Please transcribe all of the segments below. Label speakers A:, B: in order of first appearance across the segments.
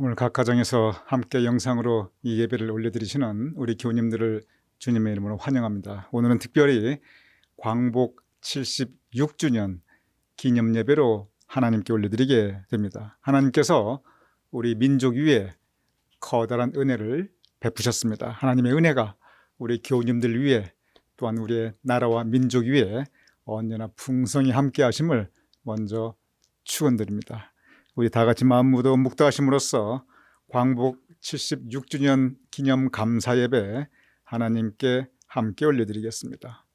A: 오늘 각 가정에서 함께 영상으로 이 예배를 올려드리시는 우리 교우님들을 주님의 이름으로 환영합니다. 오늘은 특별히 광복 76주년 기념 예배로 하나님께 올려드리게 됩니다. 하나님께서 우리 민족 위에 커다란 은혜를 베푸셨습니다. 하나님의 은혜가 우리 교우님들 위에 또한 우리의 나라와 민족 위에 언제나 풍성히 함께 하심을 먼저 축원드립니다. 우리 다 같이 마음 무도 묵도하심으로써 광복 76주년 기념 감사 예배 하나님께 함께 올려드리겠습니다.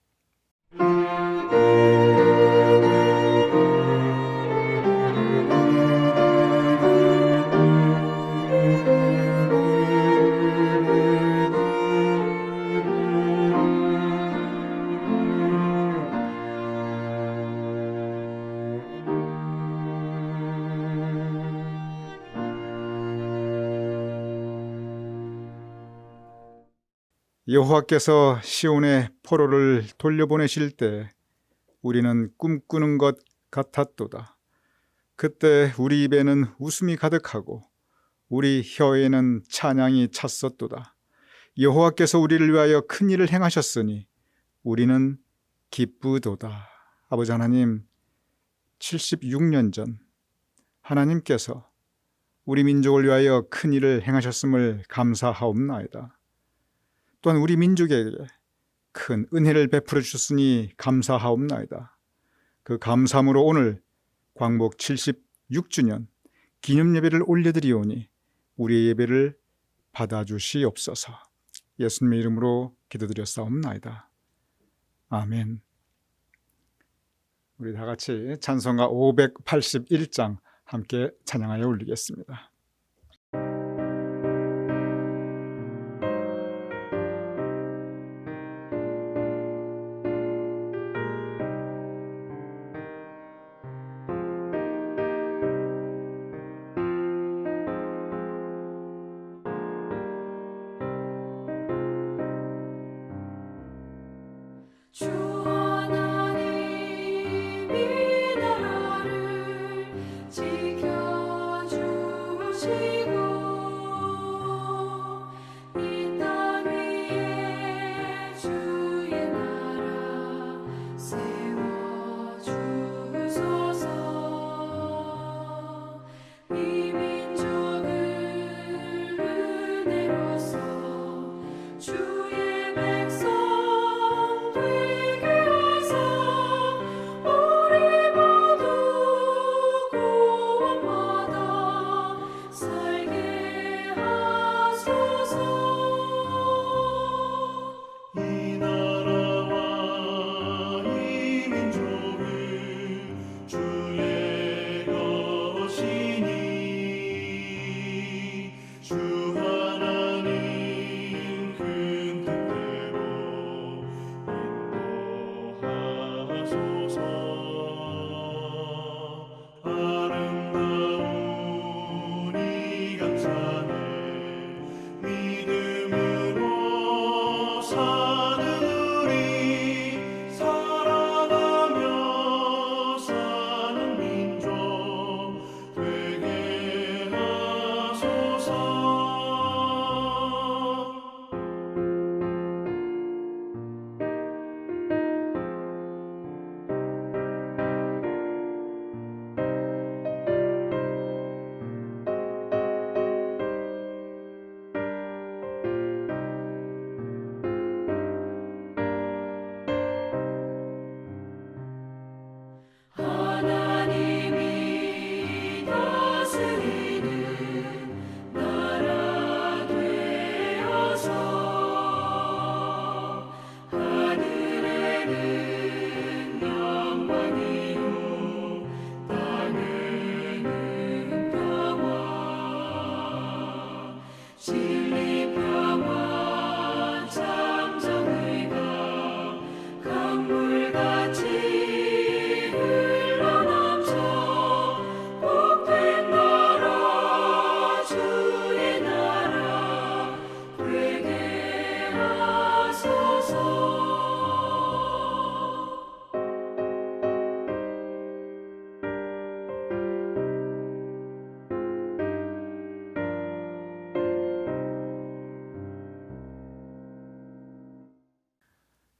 A: 여호와께서 시온의 포로를 돌려보내실 때 우리는 꿈꾸는 것 같았도다. 그때 우리 입에는 웃음이 가득하고 우리 혀에는 찬양이 찼었도다. 여호와께서 우리를 위하여 큰 일을 행하셨으니 우리는 기쁘도다. 아버지 하나님, 76년 전 하나님께서 우리 민족을 위하여 큰 일을 행하셨음을 감사하옵나이다. 또한 우리 민족에게 큰 은혜를 베풀어 주셨으니 감사하옵나이다. 그 감사함으로 오늘 광복 76주년 기념 예배를 올려드리오니 우리의 예배를 받아주시옵소서. 예수님의 이름으로 기도드렸사옵나이다. 아멘. 우리 다 같이 찬송가 581장 함께 찬양하여 올리겠습니다.
B: 주 하나님이 나라를 지켜주시니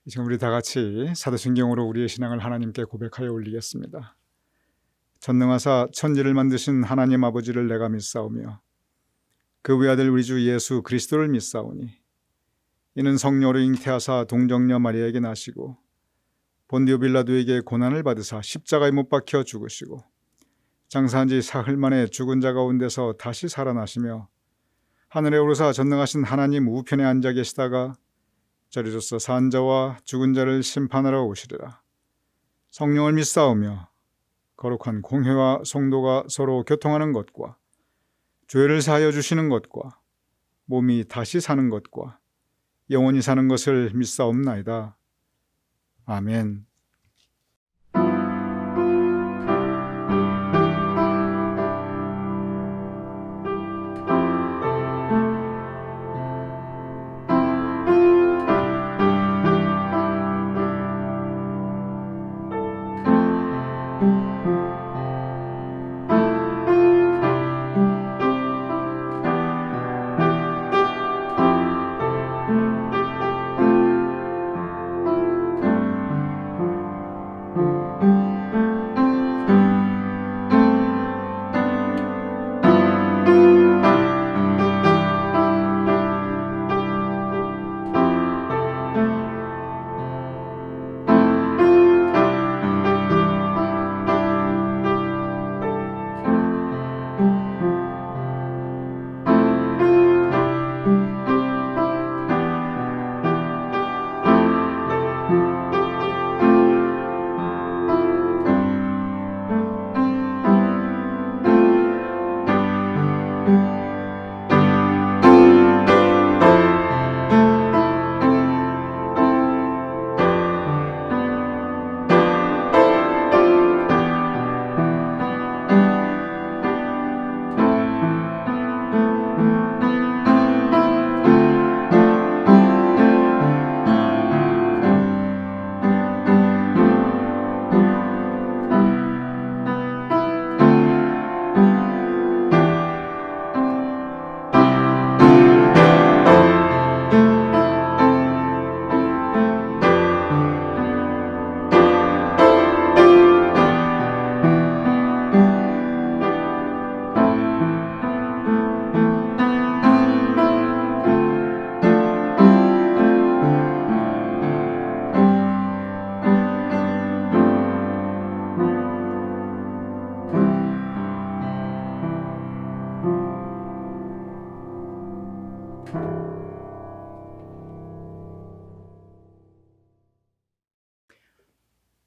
A: 지금 우리 다 같이 사도신경으로 우리의 신앙을 하나님께 고백하여 올리겠습니다. 전능하사 천지를 만드신 하나님 아버지를 내가 믿사오며 그 외아들 우리 주 예수 그리스도를 믿사오니 이는 성령으로 잉태하사 동정녀 마리아에게 나시고 본디오 빌라도에게 고난을 받으사 십자가에 못 박혀 죽으시고 장사한 지 사흘 만에 죽은 자 가운데서 다시 살아나시며 하늘에 오르사 전능하신 하나님 우편에 앉아 계시다가 저리로서 산 자와 죽은 자를 심판하러 오시리라. 성령을 믿사오며 거룩한 공회와 성도가 서로 교통하는 것과 죄를 사하여 주시는 것과 몸이 다시 사는 것과 영원히 사는 것을 믿사옵나이다. 아멘.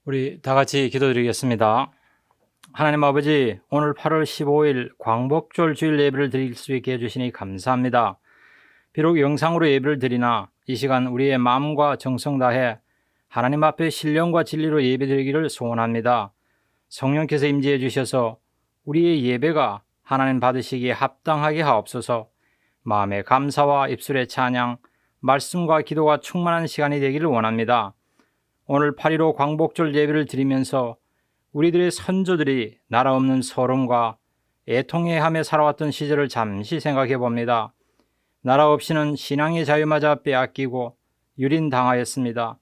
B: 우리 다 같이 기도드리겠습니다. 하나님 아버지, 오늘 8월 15일 광복절 주일 예배를 드릴 수 있게 해주시니 감사합니다. 비록 영상으로 예배를 드리나 이 시간 우리의 마음과 정성 다해 하나님 앞에 신령과 진리로 예배드리기를 소원합니다. 성령께서 임재해 주셔서 우리의 예배가 하나님 받으시기에 합당하게 하옵소서. 마음의 감사와 입술의 찬양, 말씀과 기도가 충만한 시간이 되기를 원합니다. 오늘 8.15 광복절 예배를 드리면서 우리들의 선조들이 나라 없는 서름과 애통해하며 살아왔던 시절을 잠시 생각해 봅니다. 나라 없이는 신앙의 자유마저 빼앗기고 유린당하였습니다.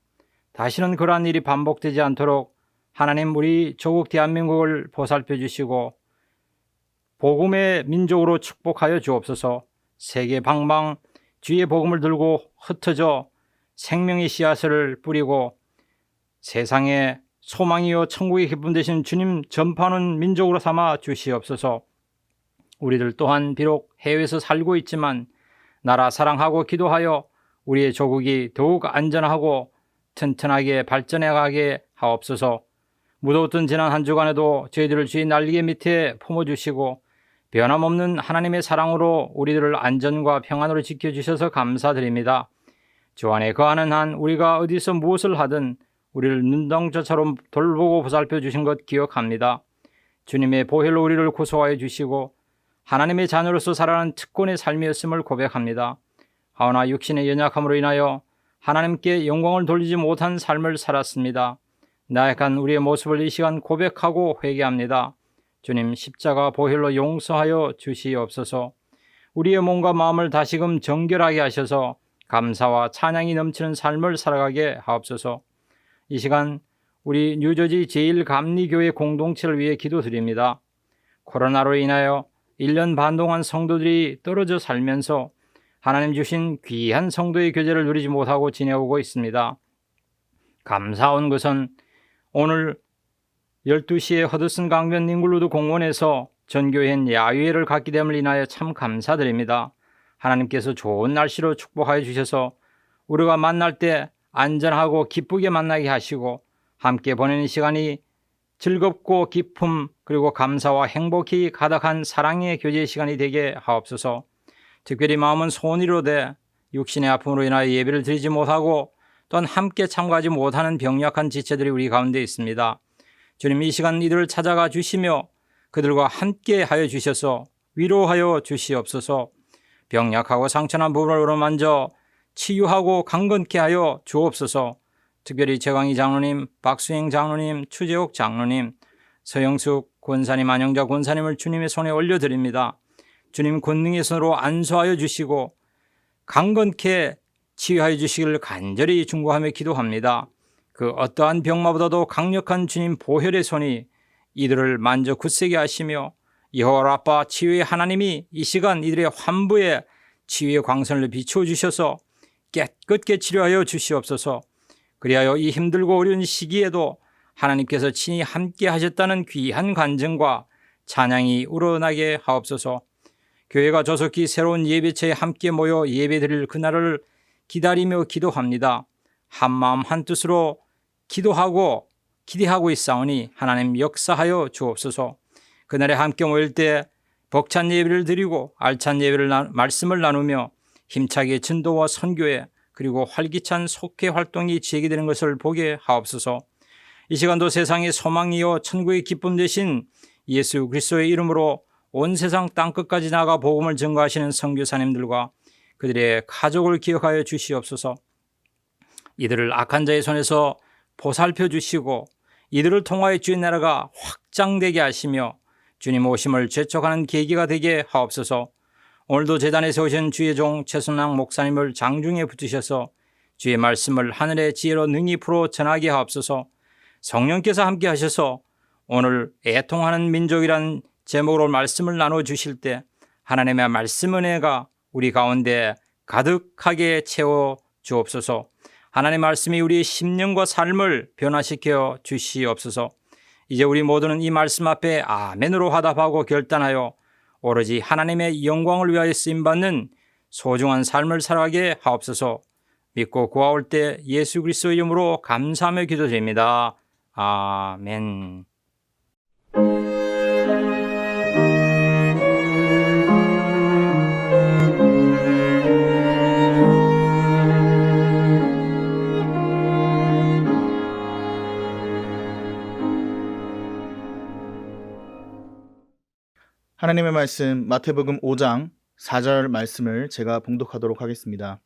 B: 다시는 그러한 일이 반복되지 않도록 하나님 우리 조국 대한민국을 보살펴 주시고 복음의 민족으로 축복하여 주옵소서. 세계 방방 주의 복음을 들고 흩어져 생명의 씨앗을 뿌리고 세상에 소망이요 천국의 기쁨 되신 주님 전파하는 민족으로 삼아 주시옵소서. 우리들 또한 비록 해외에서 살고 있지만 나라 사랑하고 기도하여 우리의 조국이 더욱 안전하고 튼튼하게 발전해가게 하옵소서. 무더웠던 지난 한 주간에도 저희들을 주의 날개 밑에 품어주시고 변함없는 하나님의 사랑으로 우리들을 안전과 평안으로 지켜주셔서 감사드립니다. 주 안에 거하는 한 우리가 어디서 무엇을 하든 우리를 눈동자처럼 돌보고 보살펴 주신 것 기억합니다. 주님의 보혈로 우리를 구속하여 주시고 하나님의 자녀로서 살아가는 특권의 삶이었음을 고백합니다. 하오나 육신의 연약함으로 인하여 하나님께 영광을 돌리지 못한 삶을 살았습니다. 나약한 우리의 모습을 이 시간 고백하고 회개합니다. 주님 십자가 보혈로 용서하여 주시옵소서. 우리의 몸과 마음을 다시금 정결하게 하셔서 감사와 찬양이 넘치는 삶을 살아가게 하옵소서. 이 시간 우리 뉴저지 제1감리교회 공동체를 위해 기도드립니다. 코로나로 인하여 1년 반 동안 성도들이 떨어져 살면서 하나님 주신 귀한 성도의 교제를 누리지 못하고 지내오고 있습니다. 감사한 것은 오늘 12시에 허드슨 강변 링글우드 공원에서 전교회는 야유회를 갖게 됨을 인하여 참 감사드립니다. 하나님께서 좋은 날씨로 축복하여 주셔서 우리가 만날 때 안전하고 기쁘게 만나게 하시고 함께 보내는 시간이 즐겁고 기쁨 그리고 감사와 행복이 가득한 사랑의 교제 시간이 되게 하옵소서. 특별히 마음은 소원이로되 육신의 아픔으로 인하여 예배를 드리지 못하고 또한 함께 참가하지 못하는 병약한 지체들이 우리 가운데 있습니다. 주님, 이 시간 이들을 찾아가 주시며 그들과 함께 하여 주셔서 위로하여 주시옵소서. 병약하고 상처난 부분을 어루만져 치유하고 강건케 하여 주옵소서. 특별히 최광희 장로님, 박수행 장로님, 추재옥 장로님, 서영숙 권사님, 안영자 권사님을 주님의 손에 올려드립니다. 주님 권능의 손으로 안수하여 주시고 강건케 치유하여 주시기를 간절히 중보하며 기도합니다. 그 어떠한 병마보다도 강력한 주님 보혈의 손이 이들을 만져 굳세게 하시며 여호와 라파 치유의 하나님이 이 시간 이들의 환부에 치유의 광선을 비추어 주셔서 깨끗게 치료하여 주시옵소서. 그리하여 이 힘들고 어려운 시기에도 하나님께서 친히 함께 하셨다는 귀한 간증과 찬양이 우러나게 하옵소서. 교회가 조속히 새로운 예배처에 함께 모여 예배드릴 그날을 기다리며 기도합니다. 한마음 한뜻으로 기도하고 기대하고 있사오니 하나님 역사하여 주옵소서. 그날에 함께 모일 때 벅찬 예배를 드리고 알찬 말씀을 나누며 힘차게 전도와 선교에 그리고 활기찬 속회 활동이 재개되는 것을 보게 하옵소서. 이 시간도 세상의 소망이요 천국의 기쁨 되신 예수 그리스도의 이름으로 온 세상 땅끝까지 나가 복음을 전가하시는 선교사님들과 그들의 가족을 기억하여 주시옵소서. 이들을 악한 자의 손에서 보살펴 주시고 이들을 통하여 주의 나라가 확장되게 하시며 주님 오심을 재촉하는 계기가 되게 하옵소서. 오늘도 제단에 세우신 주의 종 최순랑 목사님을 장중에 붙으셔서 주의 말씀을 하늘의 지혜로 능히 풀어 전하게 하옵소서. 성령께서 함께 하셔서 오늘 애통하는 민족이란 제목으로 말씀을 나눠주실 때 하나님의 말씀 은혜가 우리 가운데 가득하게 채워 주옵소서. 하나님의 말씀이 우리의 심령과 삶을 변화시켜 주시옵소서. 이제 우리 모두는 이 말씀 앞에 아멘으로 화답하고 결단하여 오로지 하나님의 영광을 위하여 쓰임받는 소중한 삶을 살아가게 하옵소서. 믿고 구하올 때 예수 그리스도의 이름으로 감사하며 기도드립니다. 아멘.
C: 하나님의 말씀 마태복음 5장 4절 말씀을 제가 봉독하도록 하겠습니다.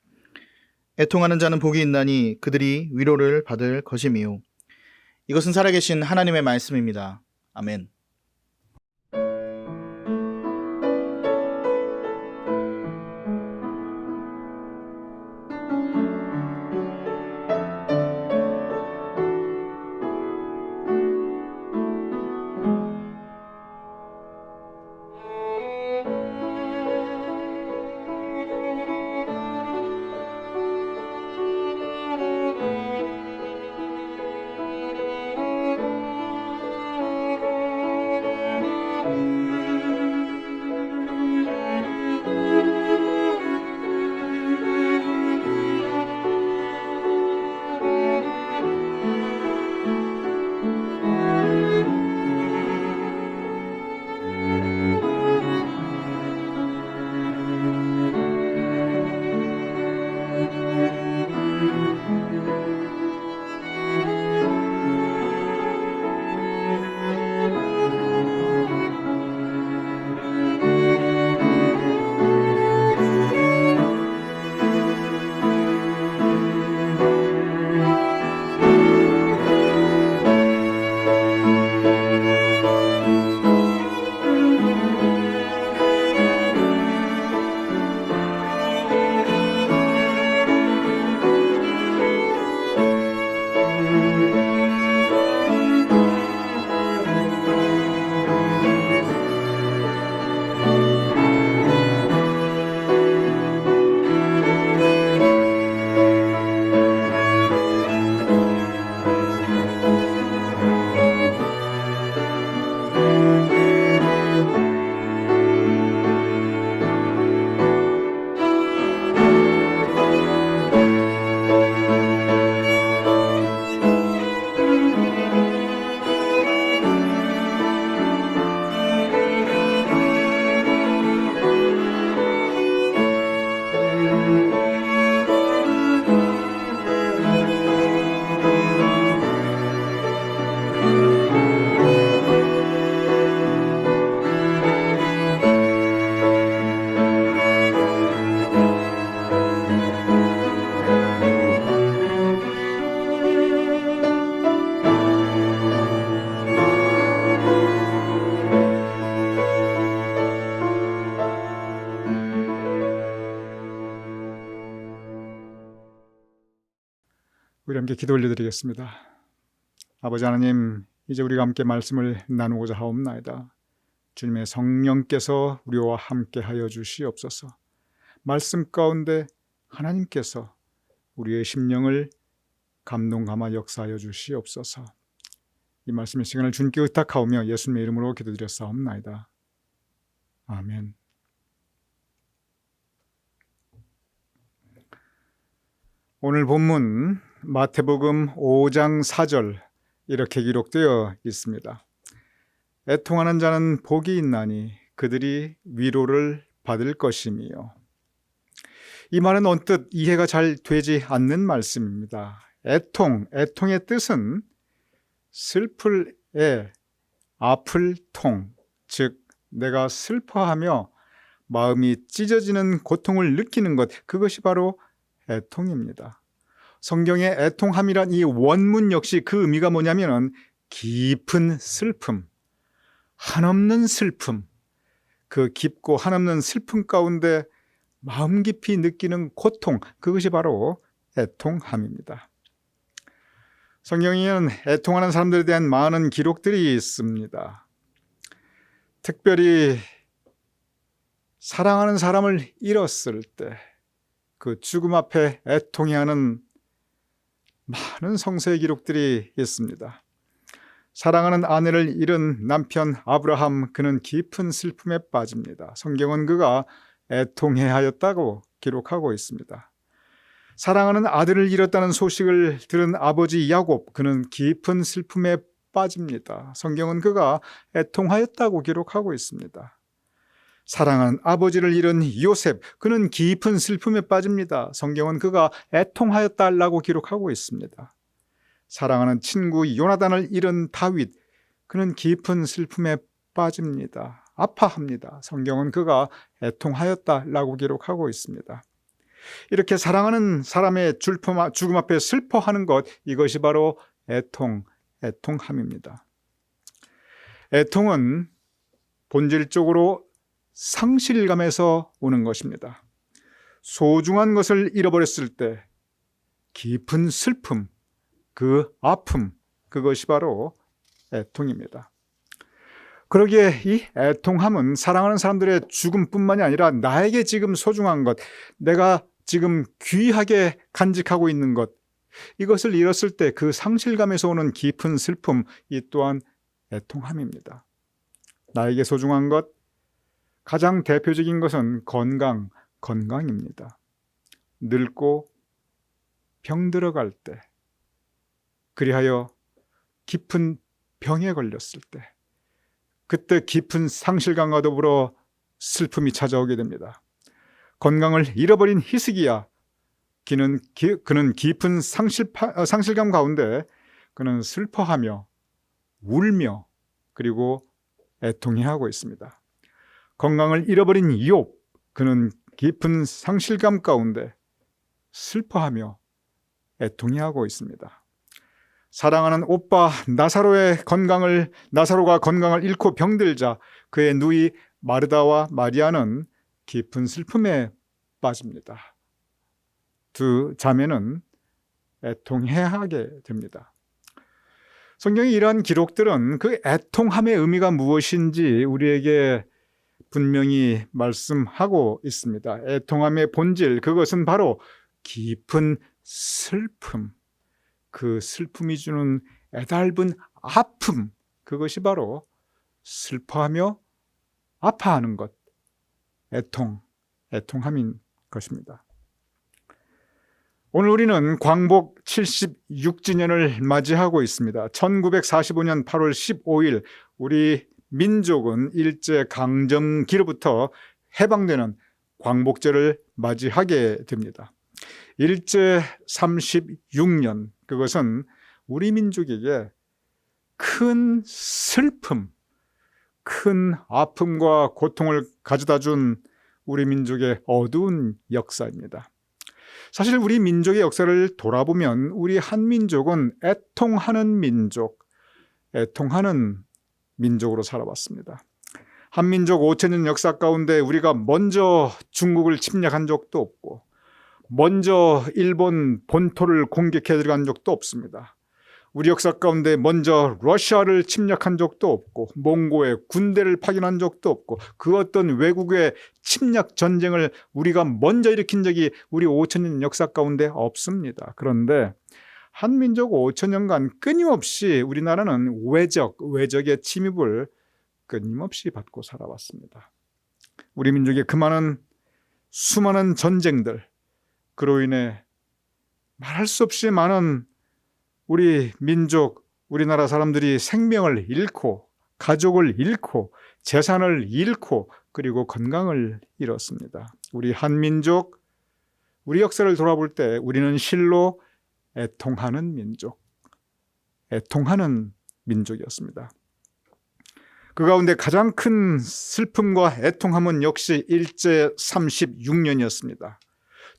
C: 애통하는 자는 복이 있나니 그들이 위로를 받을 것이미요. 이것은 살아계신 하나님의 말씀입니다. 아멘.
A: 우리 함께 기도 올려드리겠습니다. 아버지 하나님, 이제 우리가 함께 말씀을 나누고자 하옵나이다. 주님의 성령께서 우리와 함께 하여 주시옵소서. 말씀 가운데 하나님께서 우리의 심령을 감동 감화 역사하여 주시옵소서. 이 말씀의 시간을 주님께 의탁하오며 예수님의 이름으로 기도드렸사옵나이다. 아멘. 오늘 본문 마태복음 5장 4절 이렇게 기록되어 있습니다. 애통하는 자는 복이 있나니 그들이 위로를 받을 것이며. 이 말은 언뜻 이해가 잘 되지 않는 말씀입니다. 애통의 뜻은 슬플 애, 아플 통, 즉 내가 슬퍼하며 마음이 찢어지는 고통을 느끼는 것, 그것이 바로 애통입니다. 성경의 애통함이란 이 원문 역시 그 의미가 뭐냐면은 깊은 슬픔, 한없는 슬픔, 그 깊고 한없는 슬픔 가운데 마음 깊이 느끼는 고통, 그것이 바로 애통함입니다. 성경에는 애통하는 사람들에 대한 많은 기록들이 있습니다. 특별히 사랑하는 사람을 잃었을 때 그 죽음 앞에 애통해하는 많은 성서의 기록들이 있습니다. 사랑하는 아내를 잃은 남편 아브라함, 그는 깊은 슬픔에 빠집니다. 성경은 그가 애통해하였다고 기록하고 있습니다. 사랑하는 아들을 잃었다는 소식을 들은 아버지 야곱, 그는 깊은 슬픔에 빠집니다. 성경은 그가 애통하였다고 기록하고 있습니다. 사랑하는 아버지를 잃은 요셉, 그는 깊은 슬픔에 빠집니다. 성경은 그가 애통하였다라고 기록하고 있습니다. 사랑하는 친구 요나단을 잃은 다윗, 그는 깊은 슬픔에 빠집니다. 아파합니다. 성경은 그가 애통하였다라고 기록하고 있습니다. 이렇게 사랑하는 사람의 죽음 앞에 슬퍼하는 것, 이것이 바로 애통함입니다. 애통은 본질적으로 상실감에서 오는 것입니다. 소중한 것을 잃어버렸을 때 깊은 슬픔, 그 아픔, 그것이 바로 애통입니다. 그러기에 이 애통함은 사랑하는 사람들의 죽음뿐만이 아니라 나에게 지금 소중한 것, 내가 지금 귀하게 간직하고 있는 것, 이것을 잃었을 때 그 상실감에서 오는 깊은 슬픔, 이 또한 애통함입니다. 나에게 소중한 것, 가장 대표적인 것은 건강입니다. 늙고 병들어갈 때, 그리하여 깊은 병에 걸렸을 때, 그때 깊은 상실감과 더불어 슬픔이 찾아오게 됩니다. 건강을 잃어버린 히스기야, 그는 깊은 상실감 가운데 그는 슬퍼하며 울며 그리고 애통해하고 있습니다. 건강을 잃어버린 욥, 그는 깊은 상실감 가운데 슬퍼하며 애통해하고 있습니다. 사랑하는 오빠 나사로가 건강을 잃고 병들자 그의 누이 마르다와 마리아는 깊은 슬픔에 빠집니다. 두 자매는 애통해하게 됩니다. 성경의 이러한 기록들은 그 애통함의 의미가 무엇인지 우리에게 분명히 말씀하고 있습니다. 애통함의 본질, 그것은 바로 깊은 슬픔, 그 슬픔이 주는 애달픈 아픔, 그것이 바로 슬퍼하며 아파하는 것, 애통함인 것입니다. 오늘 우리는 광복 76주년을 맞이하고 있습니다. 1945년 8월 15일 우리 민족은 일제강점기로부터 해방되는 광복절을 맞이하게 됩니다. 일제 36년, 그것은 우리 민족에게 큰 슬픔, 큰 아픔과 고통을 가져다 준 우리 민족의 어두운 역사입니다. 사실 우리 민족의 역사를 돌아보면 우리 한민족은 애통하는 민족으로 살아왔습니다. 한민족 5,000년 역사 가운데 우리가 먼저 중국을 침략한 적도 없고 먼저 일본 본토를 공격해 들어간 적도 없습니다. 우리 역사 가운데 먼저 러시아를 침략한 적도 없고 몽고의 군대를 파견한 적도 없고 그 어떤 외국의 침략 전쟁을 우리가 먼저 일으킨 적이 우리 5천년 역사 가운데 없습니다. 그런데 한민족 5천년간 끊임없이 우리나라는 외적의 침입을 끊임없이 받고 살아왔습니다. 우리 민족의 그 많은 수많은 전쟁들, 그로 인해 말할 수 없이 많은 우리 민족, 우리나라 사람들이 생명을 잃고 가족을 잃고 재산을 잃고 그리고 건강을 잃었습니다. 우리 한민족, 우리 역사를 돌아볼 때 우리는 실로 애통하는 민족, 애통하는 민족이었습니다. 그 가운데 가장 큰 슬픔과 애통함은 역시 일제 36년이었습니다.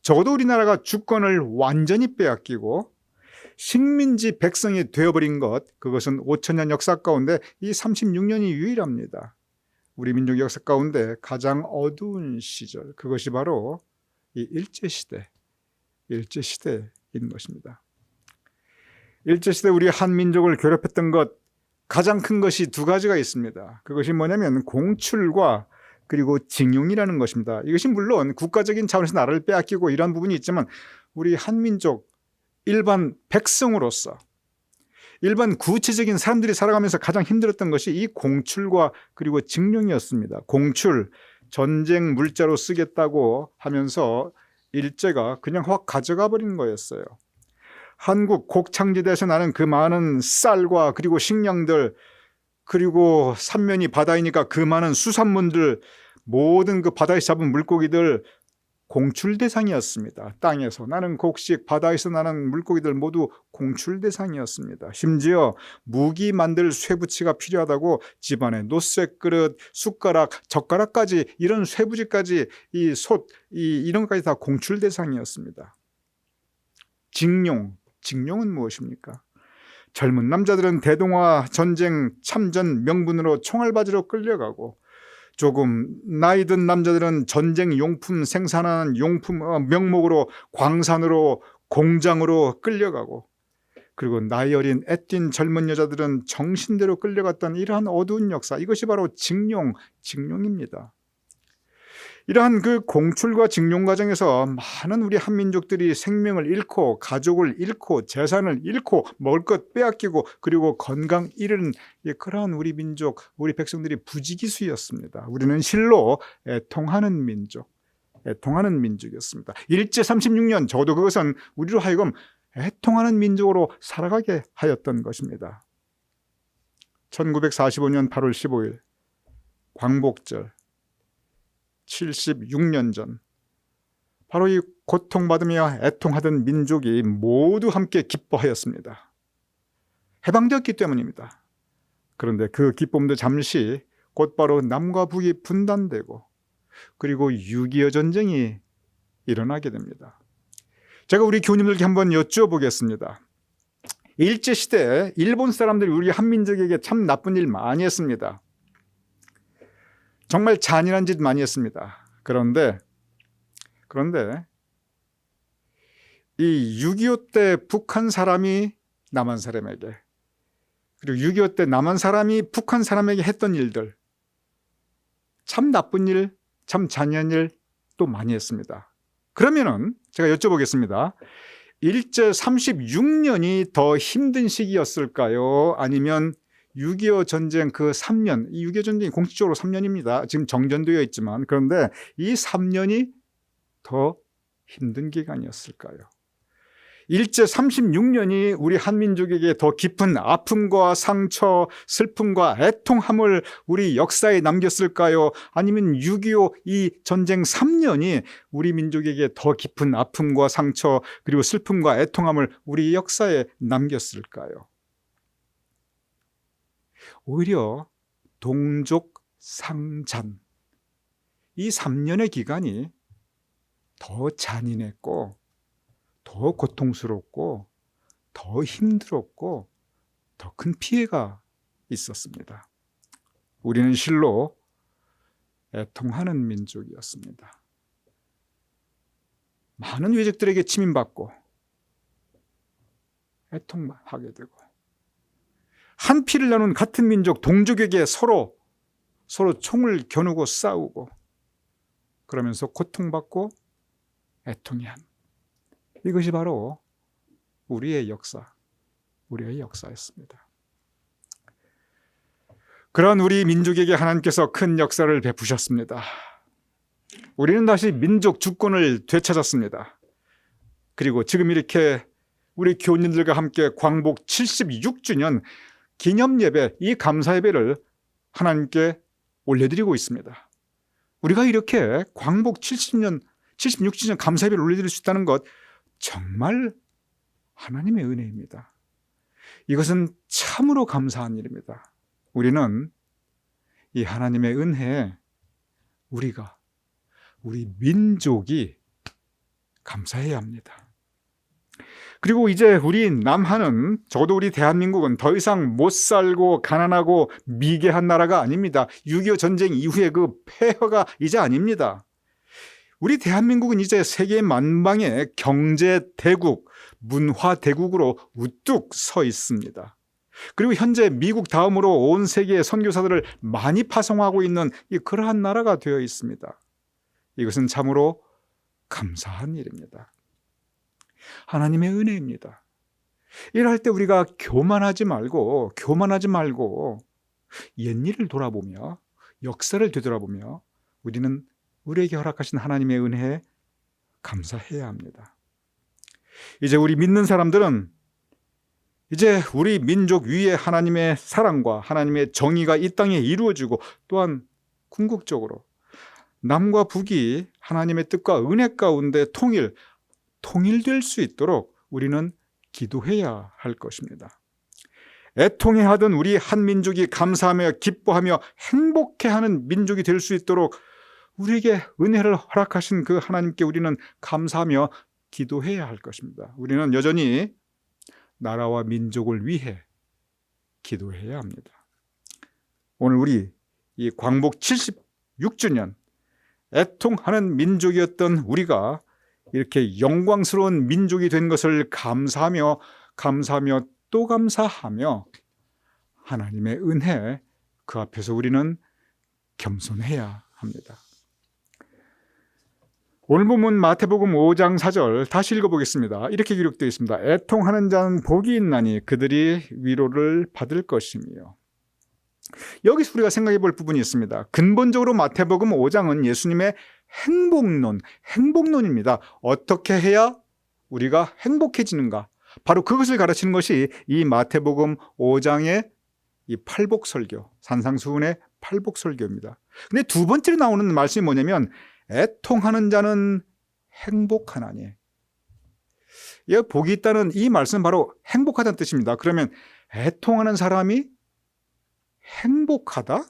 A: 적어도 우리나라가 주권을 완전히 빼앗기고 식민지 백성이 되어버린 것, 그것은 5천년 역사 가운데 이 36년이 유일합니다. 우리 민족 역사 가운데 가장 어두운 시절, 그것이 바로 이 일제시대인 것입니다. 일제시대 우리 한민족을 괴롭혔던 것, 가장 큰 것이 두 가지가 있습니다. 그것이 뭐냐면 공출과 그리고 징용이라는 것입니다. 이것이 물론 국가적인 차원에서 나라를 빼앗기고 이런 부분이 있지만 우리 한민족 일반 백성으로서 일반 구체적인 사람들이 살아가면서 가장 힘들었던 것이 이 공출과 그리고 징용이었습니다. 공출, 전쟁 물자로 쓰겠다고 하면서 일제가 그냥 확 가져가 버린 거였어요. 한국 곡창지대에서 나는 그 많은 쌀과 그리고 식량들, 그리고 삼면이 바다이니까 그 많은 수산물들, 모든 그 바다에서 잡은 물고기들 공출 대상이었습니다. 땅에서 나는 곡식, 바다에서 나는 물고기들 모두 공출 대상이었습니다. 심지어 무기 만들 쇠붙이가 필요하다고 집안에 노쇠 그릇, 숟가락, 젓가락까지 이런 쇠붙이까지 이 솥, 이런 것까지 다 공출 대상이었습니다. 징용은 무엇입니까? 젊은 남자들은 대동아 전쟁 참전 명분으로 총알바지로 끌려가고 조금 나이 든 남자들은 전쟁 용품 생산하는 용품 명목으로 광산으로 공장으로 끌려가고, 그리고 나이 어린 애띤 젊은 여자들은 정신대로 끌려갔던 이러한 어두운 역사, 이것이 바로 징용입니다. 이러한 그 공출과 징용 과정에서 많은 우리 한민족들이 생명을 잃고 가족을 잃고 재산을 잃고 먹을 것 빼앗기고 그리고 건강 잃은 그러한 우리 민족, 우리 백성들이 부지기수였습니다. 우리는 실로 애통하는 민족이었습니다. 일제 36년, 적어도 그것은 우리로 하여금 애통하는 민족으로 살아가게 하였던 것입니다. 1945년 8월 15일 광복절 76년 전, 바로 이 고통받으며 애통하던 민족이 모두 함께 기뻐하였습니다. 해방되었기 때문입니다. 그런데 그 기쁨도 잠시 곧바로 남과 북이 분단되고 그리고 6.25 전쟁이 일어나게 됩니다. 제가 우리 교우님들께 한번 여쭤보겠습니다. 일제시대에 일본 사람들이 우리 한민족에게 참 나쁜 일 많이 했습니다. 정말 잔인한 짓 많이 했습니다. 그런데 이 6.25 때 북한 사람이 남한 사람에게, 그리고 6.25 때 남한 사람이 북한 사람에게 했던 일들, 참 나쁜 일, 참 잔인한 일 또 많이 했습니다. 그러면은 제가 여쭤보겠습니다. 일제 36년이 더 힘든 시기였을까요? 아니면 6.25 전쟁 그 3년, 이 6.25 전쟁이 공식적으로 3년입니다. 지금 정전되어 있지만, 그런데 이 3년이 더 힘든 기간이었을까요? 일제 36년이 우리 한민족에게 더 깊은 아픔과 상처, 슬픔과 애통함을 우리 역사에 남겼을까요? 아니면 6.25 이 전쟁 3년이 우리 민족에게 더 깊은 아픔과 상처, 그리고 슬픔과 애통함을 우리 역사에 남겼을까요? 오히려 동족상잔, 이 3년의 기간이 더 잔인했고 더 고통스럽고 더 힘들었고 더 큰 피해가 있었습니다. 우리는 실로 애통하는 민족이었습니다. 많은 외적들에게 침입받고 애통하게 되고, 한 피를 나눈 같은 민족 동족에게 서로 총을 겨누고 싸우고, 그러면서 고통받고 애통해한, 이것이 바로 우리의 역사였습니다. 그런 우리 민족에게 하나님께서 큰 역사를 베푸셨습니다. 우리는 다시 민족 주권을 되찾았습니다. 그리고 지금 이렇게 우리 교우님들과 함께 광복 76주년 기념예배, 이 감사예배를 하나님께 올려드리고 있습니다. 우리가 이렇게 광복 76주년 감사예배를 올려드릴 수 있다는 것, 정말 하나님의 은혜입니다. 이것은 참으로 감사한 일입니다. 우리는 이 하나님의 은혜에 우리 민족이 감사해야 합니다. 그리고 이제 우리 남한은, 적어도 우리 대한민국은 더 이상 못 살고 가난하고 미개한 나라가 아닙니다. 6.25 전쟁 이후에 그 폐허가 이제 아닙니다. 우리 대한민국은 이제 세계 만방의 경제 대국, 문화 대국으로 우뚝 서 있습니다. 그리고 현재 미국 다음으로 온 세계의 선교사들을 많이 파송하고 있는 그러한 나라가 되어 있습니다. 이것은 참으로 감사한 일입니다. 하나님의 은혜입니다. 이럴 때 우리가 교만하지 말고 옛일을 돌아보며, 역사를 되돌아보며 우리는 우리에게 허락하신 하나님의 은혜에 감사해야 합니다. 이제 우리 믿는 사람들은 이제 우리 민족 위에 하나님의 사랑과 하나님의 정의가 이 땅에 이루어지고, 또한 궁극적으로 남과 북이 하나님의 뜻과 은혜 가운데 통일될 수 있도록 우리는 기도해야 할 것입니다. 애통해하던 우리 한 민족이 감사하며 기뻐하며 행복해하는 민족이 될 수 있도록 우리에게 은혜를 허락하신 그 하나님께 우리는 감사하며 기도해야 할 것입니다. 우리는 여전히 나라와 민족을 위해 기도해야 합니다. 오늘 우리 이 광복 76주년 애통하는 민족이었던 우리가 이렇게 영광스러운 민족이 된 것을 감사하며 또 감사하며 하나님의 은혜, 그 앞에서 우리는 겸손해야 합니다. 오늘 본문 마태복음 5장 4절 다시 읽어보겠습니다. 이렇게 기록되어 있습니다. 애통하는 자는 복이 있나니 그들이 위로를 받을 것이며. 여기서 우리가 생각해 볼 부분이 있습니다. 근본적으로 마태복음 5장은 예수님의 행복론입니다. 어떻게 해야 우리가 행복해지는가? 바로 그것을 가르치는 것이 이 마태복음 5장의 이 팔복설교, 산상수훈의 팔복설교입니다. 근데 두 번째로 나오는 말씀이 뭐냐면 애통하는 자는 행복하나니. 여기 복이 있다는 이 말씀은 바로 행복하다는 뜻입니다. 그러면 애통하는 사람이 행복하다?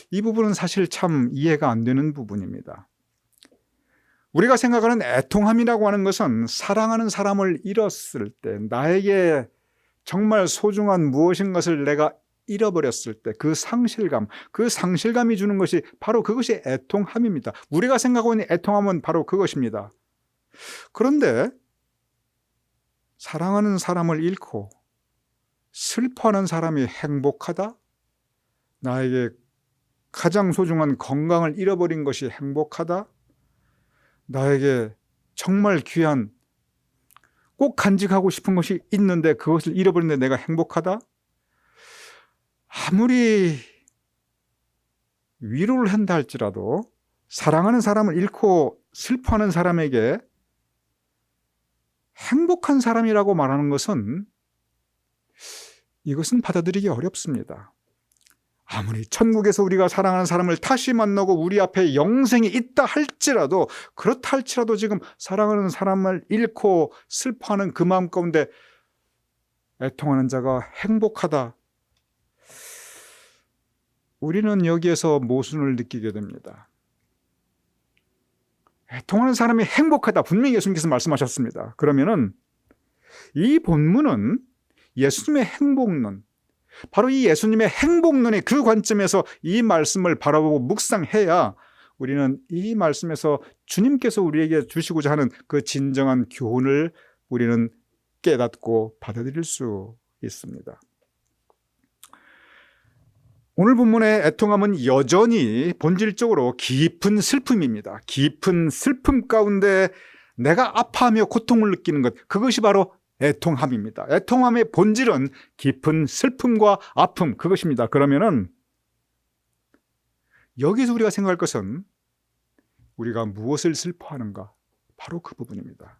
A: 이 부분은 사실 참 이해가 안 되는 부분입니다. 우리가 생각하는 애통함이라고 하는 것은 사랑하는 사람을 잃었을 때, 나에게 정말 소중한 무엇인가를 내가 잃어버렸을 때 그 상실감이 주는 것이 바로 그것이 애통함입니다. 우리가 생각하고 있는 애통함은 바로 그것입니다. 그런데 사랑하는 사람을 잃고 슬퍼하는 사람이 행복하다? 나에게 가장 소중한 건강을 잃어버린 것이 행복하다? 나에게 정말 귀한, 꼭 간직하고 싶은 것이 있는데 그것을 잃어버렸는데 내가 행복하다? 아무리 위로를 한다 할지라도 사랑하는 사람을 잃고 슬퍼하는 사람에게 행복한 사람이라고 말하는 것은, 이것은 받아들이기 어렵습니다. 아무리 천국에서 우리가 사랑하는 사람을 다시 만나고 우리 앞에 영생이 있다 할지라도, 그렇다 할지라도 지금 사랑하는 사람을 잃고 슬퍼하는 그 마음 가운데 애통하는 자가 행복하다, 우리는 여기에서 모순을 느끼게 됩니다. 애통하는 사람이 행복하다, 분명히 예수님께서 말씀하셨습니다. 그러면은 이 본문은 예수님의 행복론, 바로 이 예수님의 행복론의 그 관점에서 이 말씀을 바라보고 묵상해야 우리는 이 말씀에서 주님께서 우리에게 주시고자 하는 그 진정한 교훈을 우리는 깨닫고 받아들일 수 있습니다. 오늘 본문의 애통함은 여전히 본질적으로 깊은 슬픔입니다. 깊은 슬픔 가운데 내가 아파하며 고통을 느끼는 것, 그것이 바로 애통함입니다. 애통함의 본질은 깊은 슬픔과 아픔, 그것입니다. 그러면은 여기서 우리가 생각할 것은 우리가 무엇을 슬퍼하는가? 바로 그 부분입니다.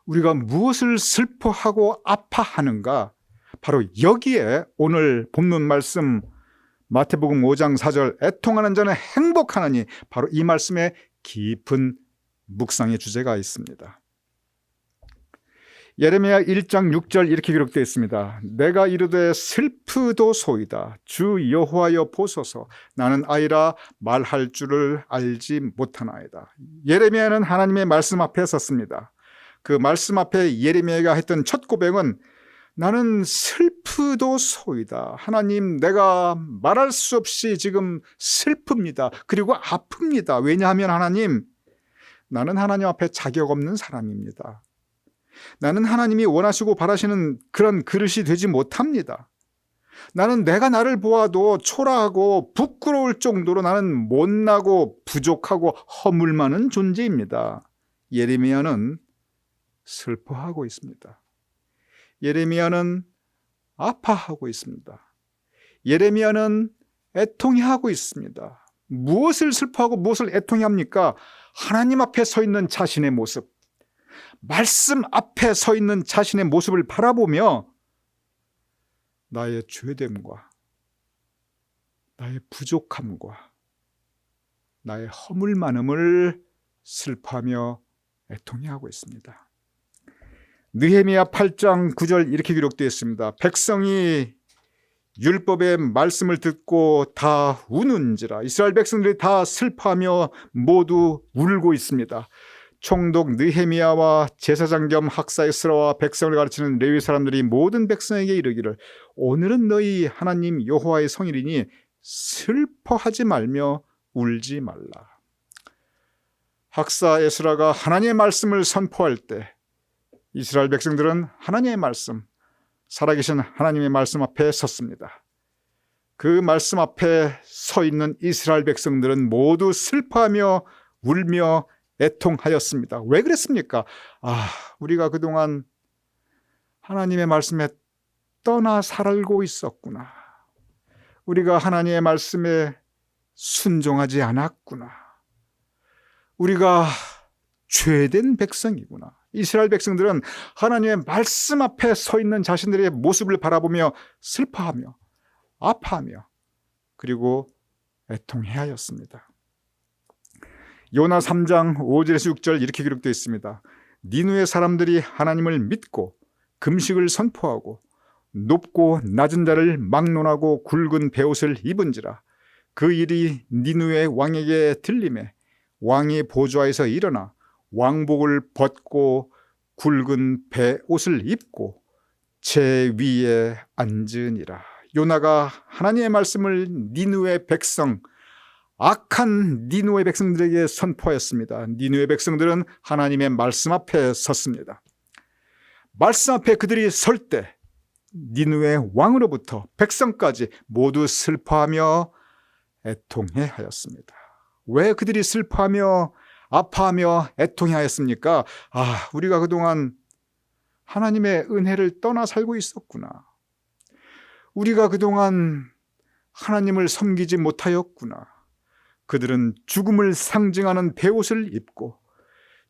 A: 우리가 무엇을 슬퍼하고 아파하는가? 바로 여기에 오늘 본문 말씀 마태복음 5장 4절 애통하는 자는 행복하나니 바로 이 말씀에 깊은 묵상의 주제가 있습니다. 예레미야 1장 6절 이렇게 기록되어 있습니다. 내가 이르되 슬프도소이다. 주 여호와여 보소서. 나는 아이라 말할 줄을 알지 못하나이다. 예레미야는 하나님의 말씀 앞에 섰습니다. 그 말씀 앞에 예레미야가 했던 첫 고백은 나는 슬프도소이다. 하나님, 내가 말할 수 없이 지금 슬픕니다. 그리고 아픕니다. 왜냐하면 하나님, 나는 하나님 앞에 자격 없는 사람입니다. 나는 하나님이 원하시고 바라시는 그런 그릇이 되지 못합니다. 나는 내가 나를 보아도 초라하고 부끄러울 정도로 나는 못나고 부족하고 허물 많은 존재입니다. 예레미야는 슬퍼하고 있습니다. 예레미야는 아파하고 있습니다. 예레미야는 애통해하고 있습니다. 무엇을 슬퍼하고 무엇을 애통해합니까? 하나님 앞에 서 있는 자신의 모습, 말씀 앞에 서 있는 자신의 모습을 바라보며 나의 죄됨과 나의 부족함과 나의 허물 많음을 슬퍼하며 애통해하고 있습니다. 느헤미야 8장 9절 이렇게 기록되어 있습니다. 백성이 율법의 말씀을 듣고 다 우는지라. 이스라엘 백성들이 다 슬퍼하며 모두 울고 있습니다. 총독 느헤미야와 제사장 겸 학사 에스라와 백성을 가르치는 레위 사람들이 모든 백성에게 이르기를 오늘은 너희 하나님 여호와의 성일이니 슬퍼하지 말며 울지 말라. 학사 에스라가 하나님의 말씀을 선포할 때 이스라엘 백성들은 하나님의 말씀, 살아계신 하나님의 말씀 앞에 섰습니다. 그 말씀 앞에 서 있는 이스라엘 백성들은 모두 슬퍼하며 울며 애통하였습니다. 왜 그랬습니까? 우리가 그동안 하나님의 말씀에 떠나 살고 있었구나. 우리가 하나님의 말씀에 순종하지 않았구나. 우리가 죄된 백성이구나. 이스라엘 백성들은 하나님의 말씀 앞에 서 있는 자신들의 모습을 바라보며 슬퍼하며 아파하며 그리고 애통해하였습니다. 요나 3장 5절에서 6절 이렇게 기록되어 있습니다. 니느웨 사람들이 하나님을 믿고 금식을 선포하고 높고 낮은 자를 막론하고 굵은 베옷을 입은지라. 그 일이 니느웨 왕에게 들림에 왕이 보좌에서 일어나 왕복을 벗고 굵은 베옷을 입고 제 위에 앉으니라. 요나가 하나님의 말씀을 니느웨 백성, 악한 니느웨 백성들에게 선포하였습니다. 니느웨 백성들은 하나님의 말씀 앞에 섰습니다. 말씀 앞에 그들이 설 때 니느웨 왕으로부터 백성까지 모두 슬퍼하며 애통해하였습니다. 왜 그들이 슬퍼하며 아파하며 애통해하였습니까? 우리가 그동안 하나님의 은혜를 떠나 살고 있었구나. 우리가 그동안 하나님을 섬기지 못하였구나. 그들은 죽음을 상징하는 베옷을 입고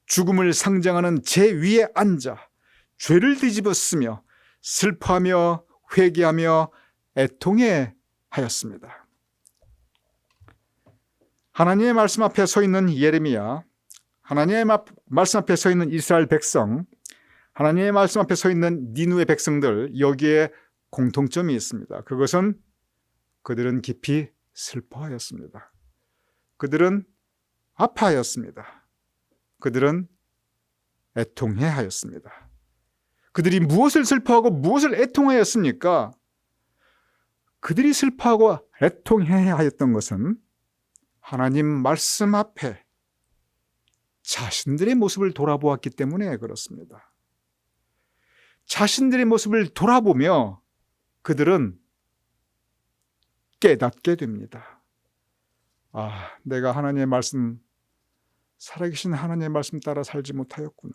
A: 죽음을 상징하는 제 위에 앉아 죄를 뒤집었으며 슬퍼하며 회개하며 애통해 하였습니다. 하나님의 말씀 앞에 서 있는 예레미야, 하나님의 말씀 앞에 서 있는 이스라엘 백성, 하나님의 말씀 앞에 서 있는 니느웨 백성들, 여기에 공통점이 있습니다. 그것은 그들은 깊이 슬퍼하였습니다. 그들은 아파하였습니다. 그들은 애통해하였습니다. 그들이 무엇을 슬퍼하고 무엇을 애통하였습니까? 그들이 슬퍼하고 애통해하였던 것은 하나님 말씀 앞에 자신들의 모습을 돌아보았기 때문에 그렇습니다. 자신들의 모습을 돌아보며 그들은 깨닫게 됩니다. 아, 내가 하나님의 말씀, 살아계신 하나님의 말씀 따라 살지 못하였구나.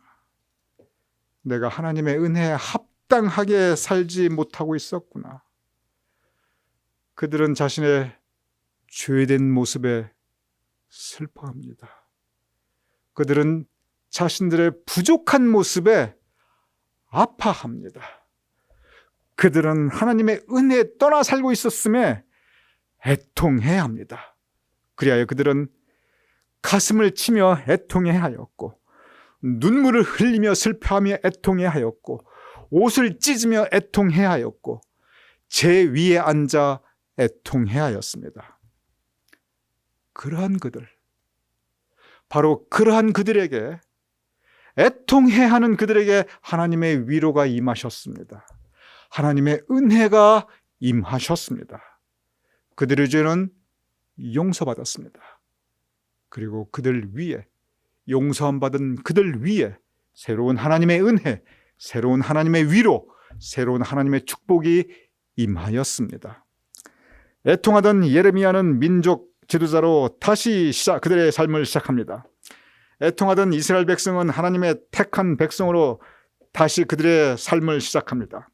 A: 내가 하나님의 은혜에 합당하게 살지 못하고 있었구나. 그들은 자신의 죄된 모습에 슬퍼합니다. 그들은 자신들의 부족한 모습에 아파합니다. 그들은 하나님의 은혜에 떠나 살고 있었음에 애통해야 합니다. 그리하여 그들은 가슴을 치며 애통해야 하였고, 눈물을 흘리며 슬퍼하며 애통해야 하였고, 옷을 찢으며 애통해야 하였고, 제 위에 앉아 애통해야 하였습니다. 그러한 그들, 바로 그러한 그들에게, 애통해야 하는 그들에게 하나님의 위로가 임하셨습니다. 하나님의 은혜가 임하셨습니다. 그들의 죄는 용서받았습니다. 그리고 그들 위에, 용서함 받은 그들 위에 새로운 하나님의 은혜, 새로운 하나님의 위로, 새로운 하나님의 축복이 임하였습니다. 애통하던 예레미야는 민족 지도자로 다시 그들의 삶을 시작합니다. 애통하던 이스라엘 백성은 하나님의 택한 백성으로 다시 그들의 삶을 시작합니다.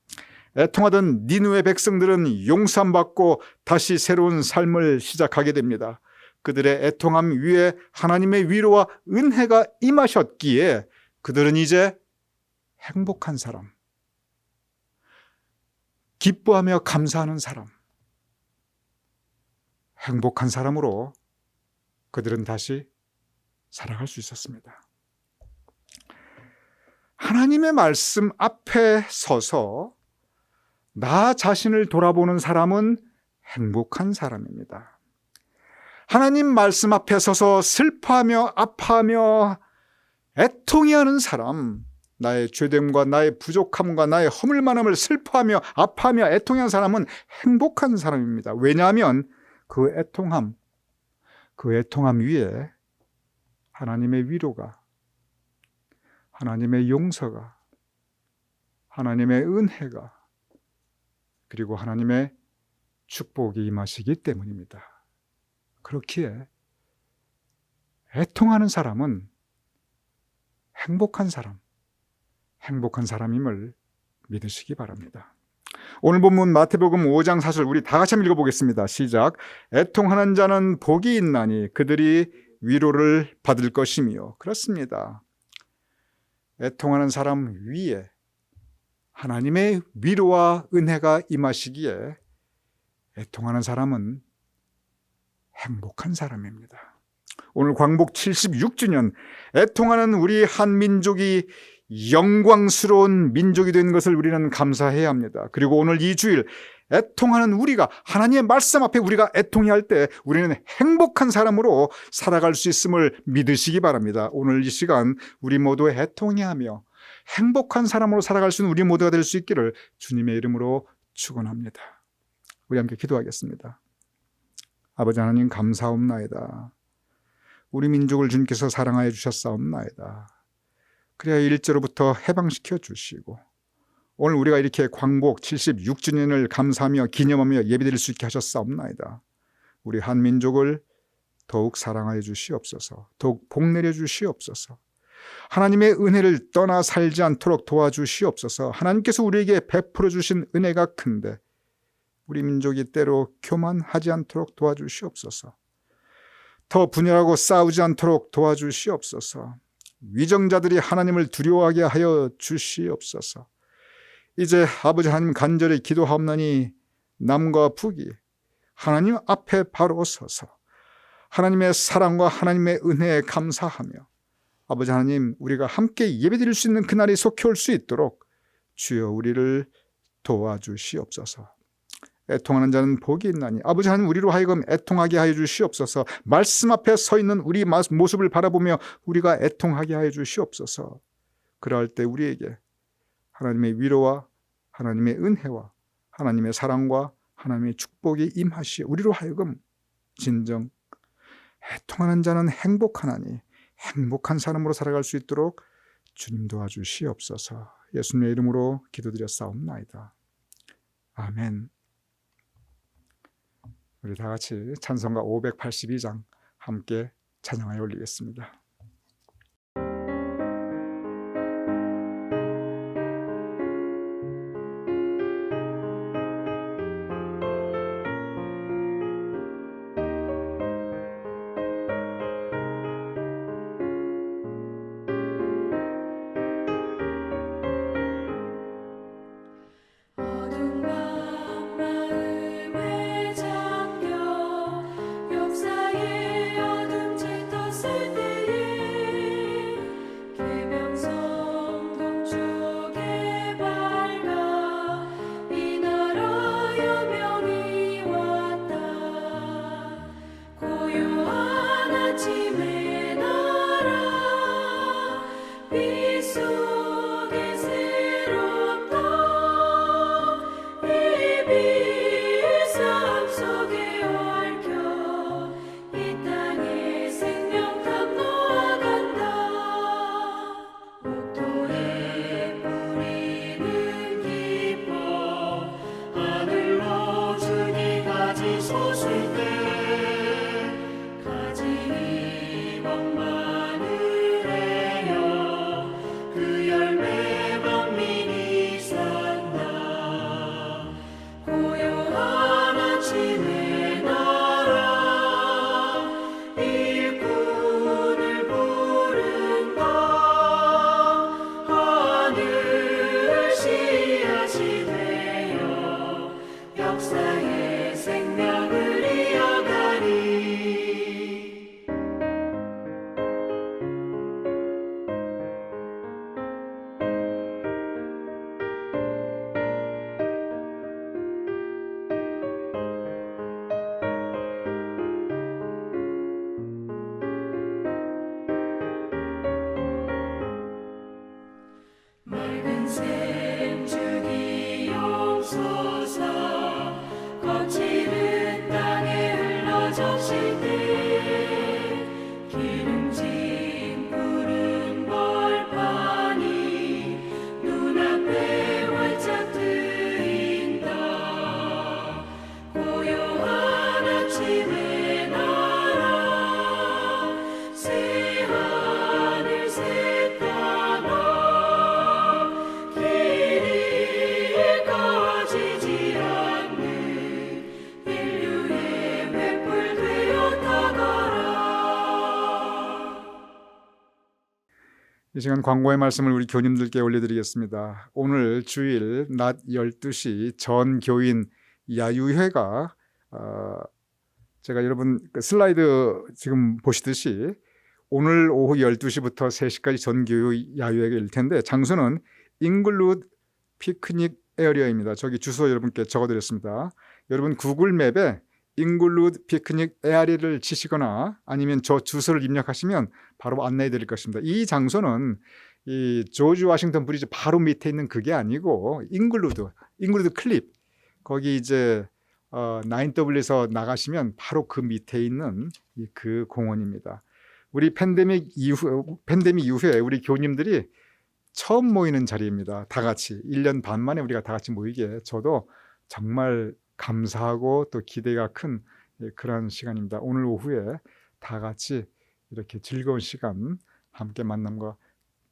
A: 애통하던 니느웨 백성들은 용서함 받고 다시 새로운 삶을 시작하게 됩니다. 그들의 애통함 위에 하나님의 위로와 은혜가 임하셨기에 그들은 이제 행복한 사람, 기뻐하며 감사하는 사람, 행복한 사람으로 그들은 다시 살아갈 수 있었습니다. 하나님의 말씀 앞에 서서 나 자신을 돌아보는 사람은 행복한 사람입니다. 하나님 말씀 앞에 서서 슬퍼하며 아파하며 애통해하는 사람, 나의 죄됨과 나의 부족함과 나의 허물만함을 슬퍼하며 아파하며 애통해하는 사람은 행복한 사람입니다. 왜냐하면 그 애통함 위에 하나님의 위로가, 하나님의 용서가, 하나님의 은혜가, 그리고 하나님의 축복이 임하시기 때문입니다. 그렇기에 애통하는 사람은 행복한 사람임을 믿으시기 바랍니다. 오늘 본문 마태복음 5장 4절 우리 다 같이 한번 읽어보겠습니다. 시작. 애통하는 자는 복이 있나니 그들이 위로를 받을 것이며. 그렇습니다. 애통하는 사람 위에 하나님의 위로와 은혜가 임하시기에 애통하는 사람은 행복한 사람입니다. 오늘 광복 76주년, 애통하는 우리 한 민족이 영광스러운 민족이 된 것을 우리는 감사해야 합니다. 그리고 오늘 이 주일 애통하는 우리가, 하나님의 말씀 앞에 우리가 애통해야 할 때 우리는 행복한 사람으로 살아갈 수 있음을 믿으시기 바랍니다. 오늘 이 시간 우리 모두 애통해야 하며 행복한 사람으로 살아갈 수 있는 우리 모두가 될 수 있기를 주님의 이름으로 축원합니다. 우리 함께 기도하겠습니다. 아버지 하나님, 감사옵나이다. 우리 민족을 주님께서 사랑하여 주셨사옵나이다. 그래야 일제로부터 해방시켜 주시고 오늘 우리가 이렇게 광복 76주년을 감사하며 기념하며 예배드릴 수 있게 하셨사옵나이다. 우리 한 민족을 더욱 사랑하여 주시옵소서. 더욱 복내려 주시옵소서. 하나님의 은혜를 떠나 살지 않도록 도와주시옵소서. 하나님께서 우리에게 베풀어 주신 은혜가 큰데 우리 민족이 때로 교만하지 않도록 도와주시옵소서. 더 분열하고 싸우지 않도록 도와주시옵소서. 위정자들이 하나님을 두려워하게 하여 주시옵소서. 이제 아버지 하나님 간절히 기도하옵나니 남과 북이 하나님 앞에 바로 서서 하나님의 사랑과 하나님의 은혜에 감사하며 아버지 하나님, 우리가 함께 예배드릴 수 있는 그날이 속히 올 수 있도록 주여 우리를 도와주시옵소서. 애통하는 자는 복이 있나니 아버지 하나님, 우리로 하여금 애통하게 하여 주시옵소서. 말씀 앞에 서 있는 우리 모습을 바라보며 우리가 애통하게 하여 주시옵소서. 그러할 때 우리에게 하나님의 위로와 하나님의 은혜와 하나님의 사랑과 하나님의 축복이 임하시어 우리로 하여금 진정 애통하는 자는 행복하나니 행복한 사람으로 살아갈 수 있도록 주님 도와주시옵소서. 예수님의 이름으로 기도드렸사옵나이다. 아멘. 우리 다 같이 찬송가 582장 함께 찬양하여 올리겠습니다.
D: 어둠 밤 마음에 잠겨 역사의 어둠 짙었을 때에 계명성 동쪽에 밝아 이 나라 여명이 왔다. 고요한 아침의 나라 빛 속에 새롭다. 이 빛 속에 얽혀 이 땅의 생명탑 놓아간다. 옥토에 뿌리는 기뻐 하늘로 주니 가지 솟을 때 가지 잎 마늘에여 그 열매 만민이 산다. 고요한 아침의 나라 일꾼을 부른다. 하늘 씨앗이 되어 역사의 생명을 이어가리. 맑은 샘 주기 용소서 거칠은 땅에 흘러 적실 때 기름진 푸른 벌판이 눈앞에 활짝 트인다. 고요한 아침의 나라 새 하늘 새 땅아 길이 꺼지지 않는 인류의 횃불 되어 다가라.
A: 이 시간 광고의 말씀을 우리 교님들께 올려드리겠습니다. 오늘 주일 낮 12시 전 교인 야유회가 제가 여러분 그 슬라이드 지금 보시듯이 오늘 오후 12시부터 3시까지 전 교인 야유회가 일 텐데 장소는 잉글루드 피크닉 에어리어입니다. 저기 주소 여러분께 적어드렸습니다. 여러분 구글 맵에 잉글루드 피크닉 에어리어를 치시거나 아니면 저 주소를 입력하시면 바로 안내해 드릴 것입니다. 이 장소는 이 조지 워싱턴 브리지 바로 밑에 있는 그게 아니고 잉글루드 클립 거기 이제 9W에서 나가시면 바로 그 밑에 있는 그 공원입니다. 우리 팬데믹 이후에 우리 교님들이 처음 모이는 자리입니다. 다 같이 1년 반 만에 우리가 다 같이 모이게 저도 정말 감사하고 또 기대가 큰 그런 시간입니다. 오늘 오후에 다 같이 이렇게 즐거운 시간 함께 만남과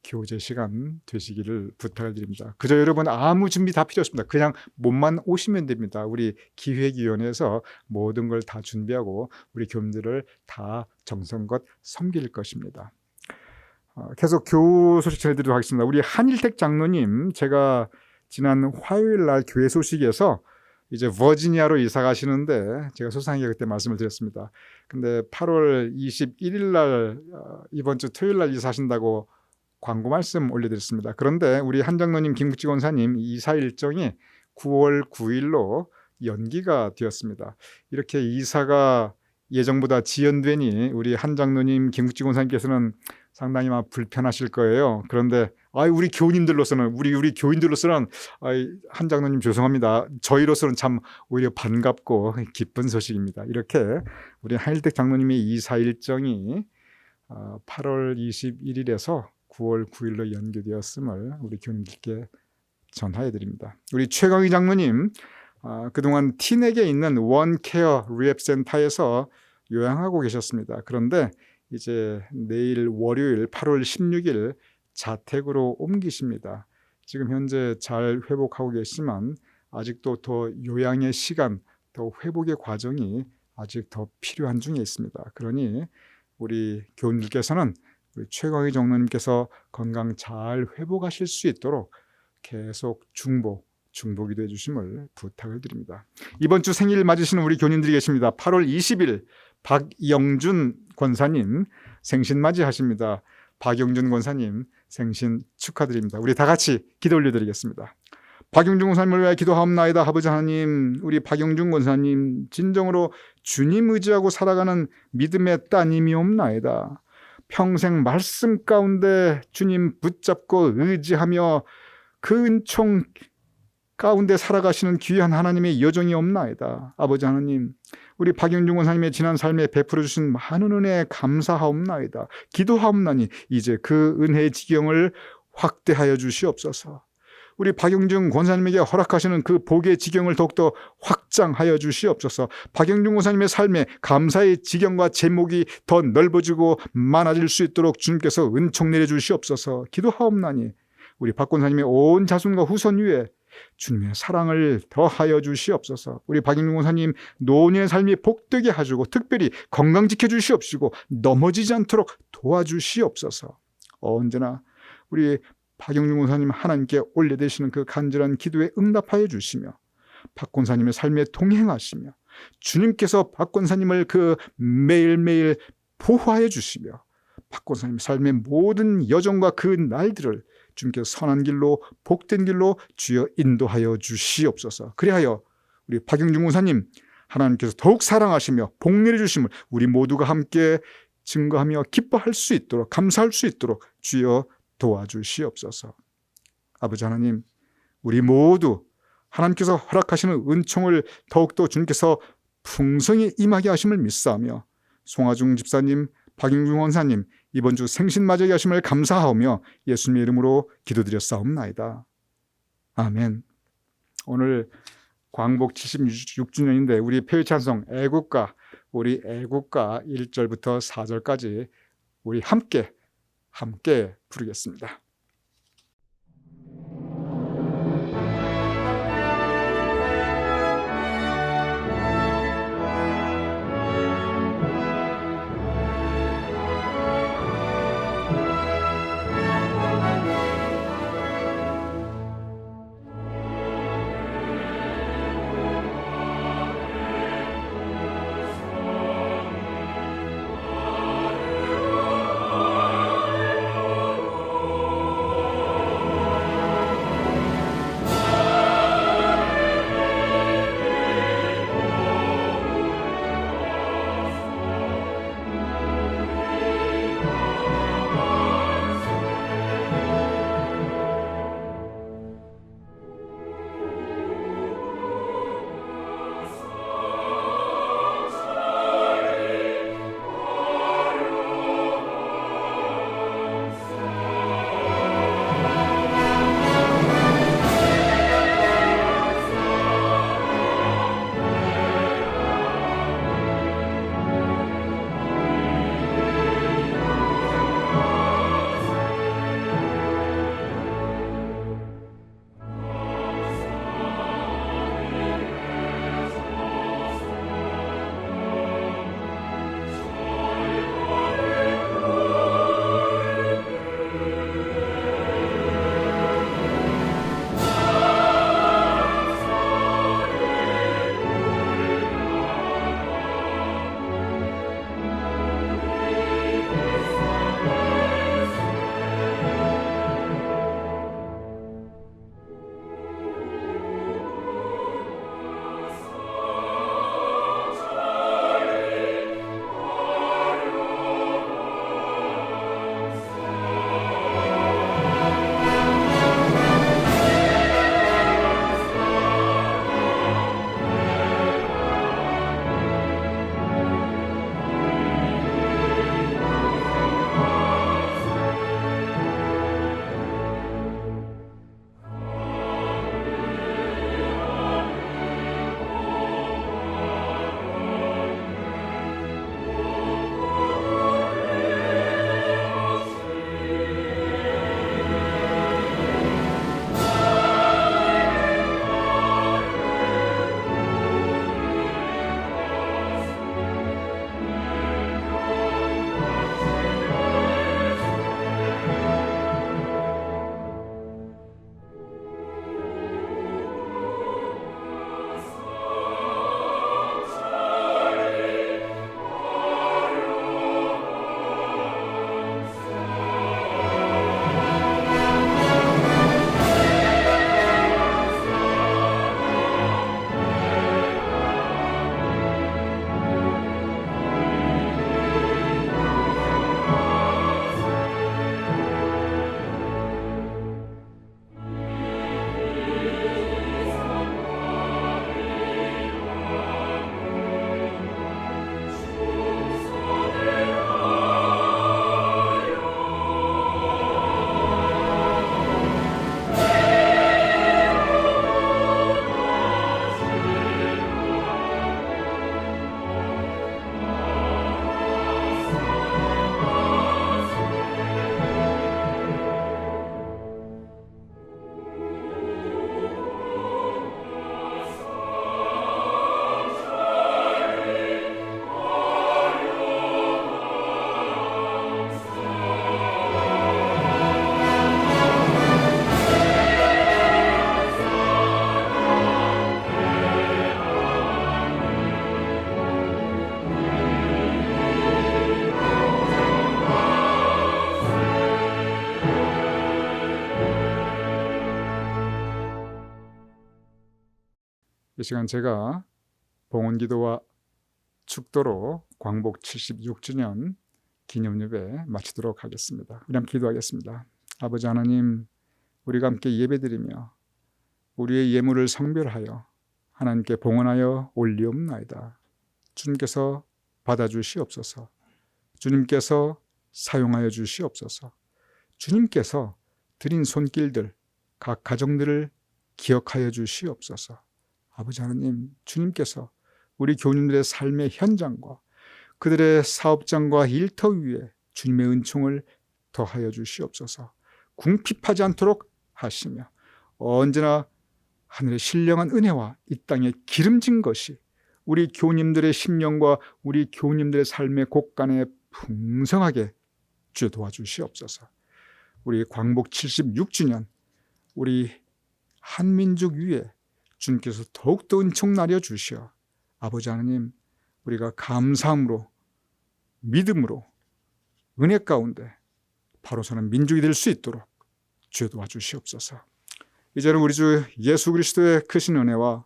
A: 교제 시간 되시기를 부탁을 드립니다. 그저 여러분 아무 준비 다 필요 없습니다. 그냥 몸만 오시면 됩니다. 우리 기획위원회에서 모든 걸 다 준비하고 우리 교민들을 다 정성껏 섬길 것입니다. 계속 교우 소식 전해드리도록 하겠습니다. 우리 한일택 장로님 제가 지난 화요일 날 교회 소식에서 이제 버지니아로 이사 가시는데 제가 소상하게 그때 말씀을 드렸습니다. 근데 8월 21일 날 이번 주 토요일 날 이사하신다고 광고 말씀 올려드렸습니다. 그런데 우리 한 장로님 김국지 권사님 이사 일정이 9월 9일로 연기가 되었습니다. 이렇게 이사가 예정보다 지연되니 우리 한 장로님 김국지 권사님께서는 상당히 막 불편하실 거예요. 그런데 우리 교인들로서는 우리 교인들로서는 한 장로님 죄송합니다. 저희로서는 참 오히려 반갑고 기쁜 소식입니다. 이렇게 우리 한일택 장로님의 이사 일정이 8월 21일에서 9월 9일로 연기되었음을 우리 교인들께 전하해 드립니다. 우리 최강희 장로님 그동안 티넥에 있는 원케어 리헵센터에서 요양하고 계셨습니다. 그런데 이제 내일 월요일 8월 16일 자택으로 옮기십니다. 지금 현재 잘 회복하고 계시지만 아직도 더 요양의 시간, 더 회복의 과정이 아직 더 필요한 중에 있습니다. 그러니 우리 교우님들께서는 우리 최광희 장로님께서 건강 잘 회복하실 수 있도록 계속 중보기도해 주심을 부탁을 드립니다. 이번 주 생일 맞으시는 우리 교우님들이 계십니다. 8월 20일 박영준 권사님 생신 맞이하십니다. 박영준 권사님 생신 축하드립니다. 우리 다 같이 기도 올려드리겠습니다. 박영준 권사님을 위해 기도하옵나이다. 아버지 하나님, 우리 박영준 권사님 진정으로 주님 의지하고 살아가는 믿음의 따님이옵나이다. 평생 말씀 가운데 주님 붙잡고 의지하며 그 은총 가운데 살아가시는 귀한 하나님의 여정이 없나이다. 아버지 하나님, 우리 박영준 권사님의 지난 삶에 베풀어 주신 많은 은혜에 감사하옵나이다. 기도하옵나니 이제 그 은혜의 지경을 확대하여 주시옵소서. 우리 박영준 권사님에게 허락하시는 그 복의 지경을 더욱더 확장하여 주시옵소서. 박영준 권사님의 삶에 감사의 지경과 제목이 더 넓어지고 많아질 수 있도록 주님께서 은총 내려주시옵소서. 기도하옵나니 우리 박 권사님의 온 자손과 후손 위에 주님의 사랑을 더하여 주시옵소서. 우리 박영준 권사님 노년의 삶이 복되게 하시고 특별히 건강 지켜주시옵시고 넘어지지 않도록 도와주시옵소서. 언제나 우리 박영준 권사님 하나님께 올려드시는 그 간절한 기도에 응답하여 주시며 박 권사님의 삶에 동행하시며 주님께서 박 권사님을 그 매일매일 보호하여 주시며 박 권사님 삶의 모든 여정과 그 날들을 주님께서 선한 길로 복된 길로 주여 인도하여 주시옵소서. 그리하여 우리 박영준 권사님 하나님께서 더욱 사랑하시며 복 내려주심을 우리 모두가 함께 증거하며 기뻐할 수 있도록 감사할 수 있도록 주여 도와주시옵소서. 아버지 하나님, 우리 모두 하나님께서 허락하시는 은총을 더욱더 주님께서 풍성히 임하게 하심을 믿사오며 송하중 집사님, 박영준 권사님 이번 주 생신 맞이하게 하심을 감사하오며 예수님의 이름으로 기도드렸사옵나이다. 아멘. 오늘 광복 76주년인데 우리 표의찬송 애국가, 우리 애국가 1절부터 4절까지 우리 함께 부르겠습니다. 이 시간 제가 봉헌기도와 축도로 광복 76주년 기념예배 마치도록 하겠습니다. 우리 함께 기도하겠습니다. 아버지 하나님, 우리가 함께 예배드리며 우리의 예물을 성별하여 하나님께 봉헌하여 올리옵나이다. 주님께서 받아주시옵소서. 주님께서 사용하여 주시옵소서. 주님께서 드린 손길들, 각 가정들을 기억하여 주시옵소서. 아버지 하나님, 주님께서 우리 교우님들의 삶의 현장과 그들의 사업장과 일터 위에 주님의 은총을 더하여 주시옵소서. 궁핍하지 않도록 하시며 언제나 하늘의 신령한 은혜와 이 땅에 기름진 것이 우리 교우님들의 심령과 우리 교우님들의 삶의 곳간에 풍성하게 주여 도와주시옵소서. 우리 광복 76주년 우리 한민족 위에 주님께서 더욱더 은총 나려 주시어 아버지 하나님, 우리가 감사함으로 믿음으로 은혜 가운데 바로 서는 민족이 될 수 있도록 주여 도와주시옵소서. 이제는 우리 주 예수 그리스도의 크신 은혜와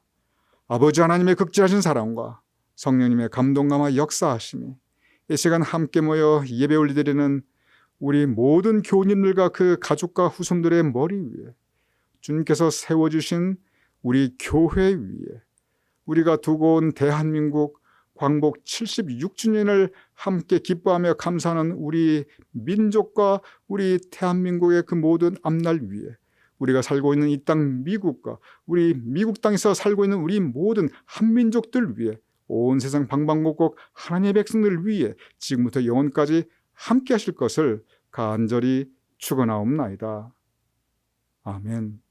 A: 아버지 하나님의 극진하신 사랑과 성령님의 감동감화 역사하심이 이 시간 함께 모여 예배 올리드리는 우리 모든 교우님들과 그 가족과 후손들의 머리 위에 주님께서 세워주신 우리 교회 위에 우리가 두고 온 대한민국 광복 76주년을 함께 기뻐하며 감사하는 우리 민족과 우리 대한민국의 그 모든 앞날 위에 우리가 살고 있는 이 땅 미국과 우리 미국 땅에서 살고 있는 우리 모든 한민족들 위해 온 세상 방방곡곡 하나님의 백성들 위해 지금부터 영원까지 함께 하실 것을 간절히 축원하옵나이다. 아멘.